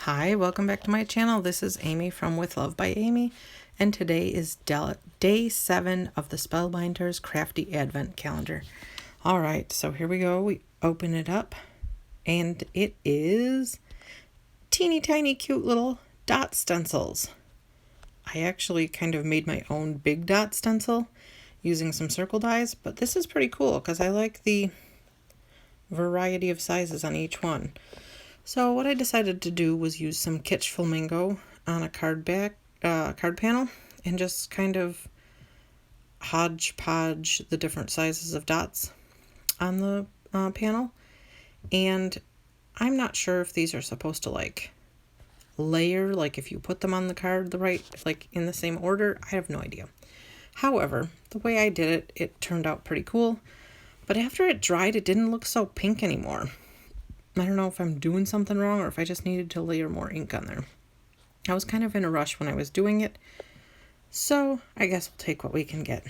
Hi, welcome back to my channel. This is Amy from With Love by Amy, and today is day 7 of the Spellbinders Crafty Advent Calendar. Alright, so here we go. We open it up, and it is teeny tiny cute little dot stencils. I actually kind of made my own big dot stencil using some circle dies, but this is pretty cool because I like the variety of sizes on each one. So what I decided to do was use some Kitsch Flamingo on a card panel and just kind of hodgepodge the different sizes of dots on the panel. And I'm not sure if these are supposed to like layer, like if you put them on the card the right, like in the same order. I have no idea. However, the way I did it, it turned out pretty cool. But after it dried, it didn't look so pink anymore. I don't know if I'm doing something wrong or if I just needed to layer more ink on there. I was kind of in a rush when I was doing it, so I guess we'll take what we can get.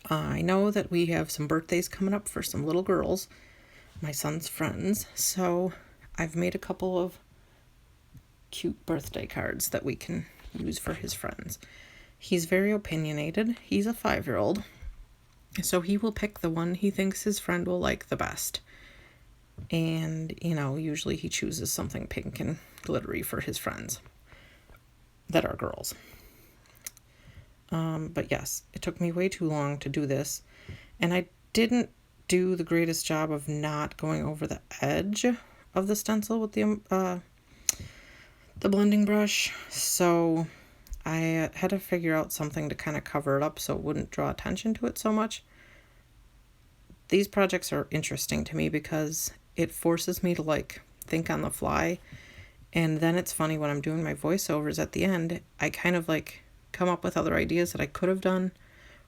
I know that we have some birthdays coming up for some little girls, my son's friends, so I've made a couple of cute birthday cards that we can use for his friends. He's very opinionated. He's a 5-year-old, so he will pick the one he thinks his friend will like the best. And, you know, usually he chooses something pink and glittery for his friends that are girls. But yes, it took me way too long to do this. And I didn't do the greatest job of not going over the edge of the stencil with the blending brush. So I had to figure out something to kind of cover it up so it wouldn't draw attention to it so much. These projects are interesting to me because it forces me to like think on the fly, and then it's funny when I'm doing my voiceovers at the end, I kind of like come up with other ideas that I could have done,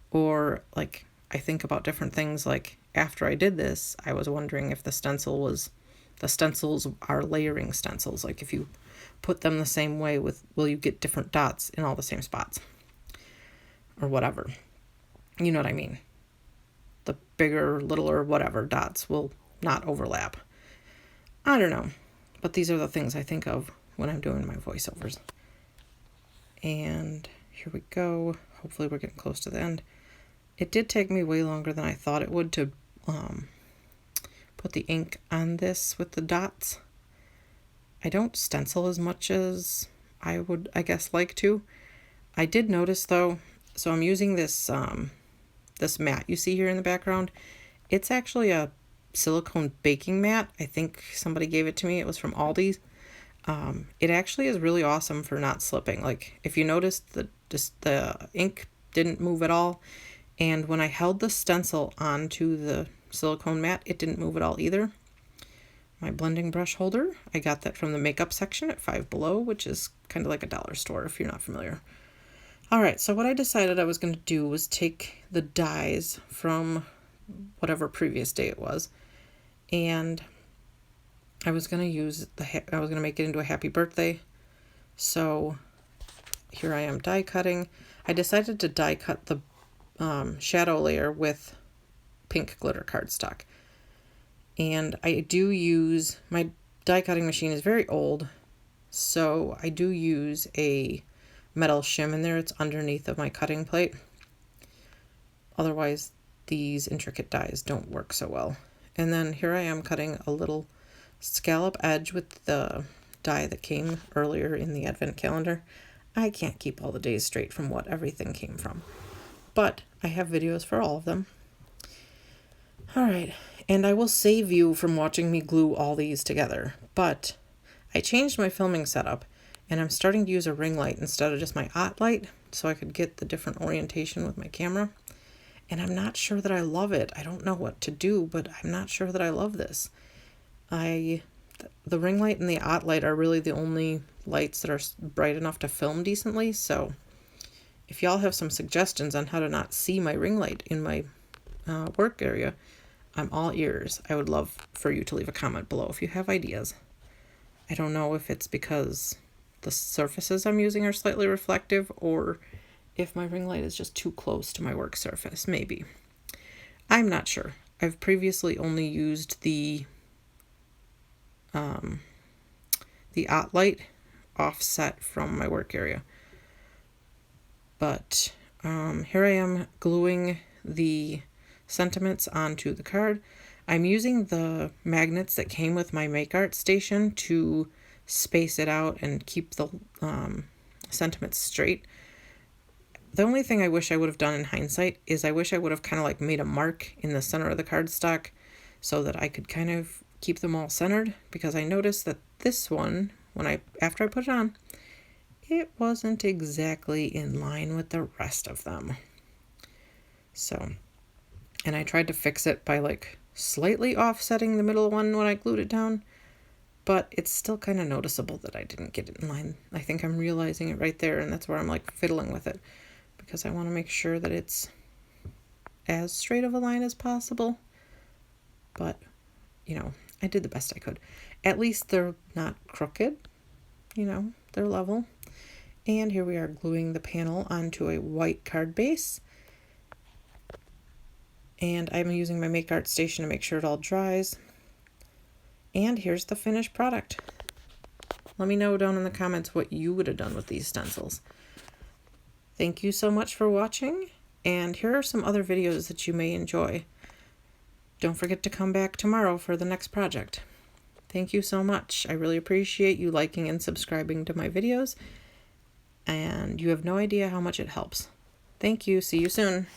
or like I think about different things. Like after I did this, I was wondering if the stencils are layering stencils, like if you put them the same way, will you get different dots in all the same spots or whatever, you know what I mean? The bigger, littler, whatever dots will not overlap. I don't know, but these are the things I think of when I'm doing my voiceovers. And here we go. Hopefully we're getting close to the end. It did take me way longer than I thought it would to put the ink on this with the dots. I don't stencil as much as I would, I guess, like to. I did notice though, so I'm using this this mat you see here in the background. It's actually a silicone baking mat. I think somebody gave it to me. It was from Aldi's. It actually is really awesome for not slipping. Like if you noticed, the ink didn't move at all, and when I held the stencil onto the silicone mat, it didn't move at all either. My blending brush holder, I got that from the makeup section at Five Below, which is kind of like a dollar store if you're not familiar. Alright, so what I decided I was going to do was take the dies from whatever previous day it was, and I was going to make it into a happy birthday. So here I am die cutting. I decided to die cut the shadow layer with pink glitter cardstock. And I do use, my die cutting machine is very old, so I do use a metal shim in there. It's underneath of my cutting plate. Otherwise, these intricate dies don't work so well. And then here I am cutting a little scallop edge with the die that came earlier in the advent calendar. I can't keep all the days straight from what everything came from, but I have videos for all of them. Alright, and I will save you from watching me glue all these together, but I changed my filming setup, and I'm starting to use a ring light instead of just my light, so I could get the different orientation with my camera. And I'm not sure that I love it. I don't know what to do, but I'm not sure that I love this. The ring light and the light are really the only lights that are bright enough to film decently, so if y'all have some suggestions on how to not see my ring light in my work area, I'm all ears. I would love for you to leave a comment below if you have ideas. I don't know if it's because the surfaces I'm using are slightly reflective, or if my ring light is just too close to my work surface, maybe. I'm not sure. I've previously only used the the light offset from my work area. But here I am gluing the sentiments onto the card. I'm using the magnets that came with my Make Art station to space it out and keep the sentiments straight. The only thing I wish I would have done in hindsight is I wish I would have kind of like made a mark in the center of the cardstock so that I could kind of keep them all centered, because I noticed that this one, after I put it on, it wasn't exactly in line with the rest of them. So, and I tried to fix it by like slightly offsetting the middle one when I glued it down, but it's still kind of noticeable that I didn't get it in line. I think I'm realizing it right there, and that's where I'm like fiddling with it, because I want to make sure that it's as straight of a line as possible. But, you know, I did the best I could. At least they're not crooked, you know, they're level. And here we are gluing the panel onto a white card base. And I'm using my Make Art station to make sure it all dries. And here's the finished product. Let me know down in the comments what you would have done with these stencils. Thank you so much for watching, and here are some other videos that you may enjoy. Don't forget to come back tomorrow for the next project. Thank you so much. I really appreciate you liking and subscribing to my videos, and you have no idea how much it helps. Thank you. See you soon.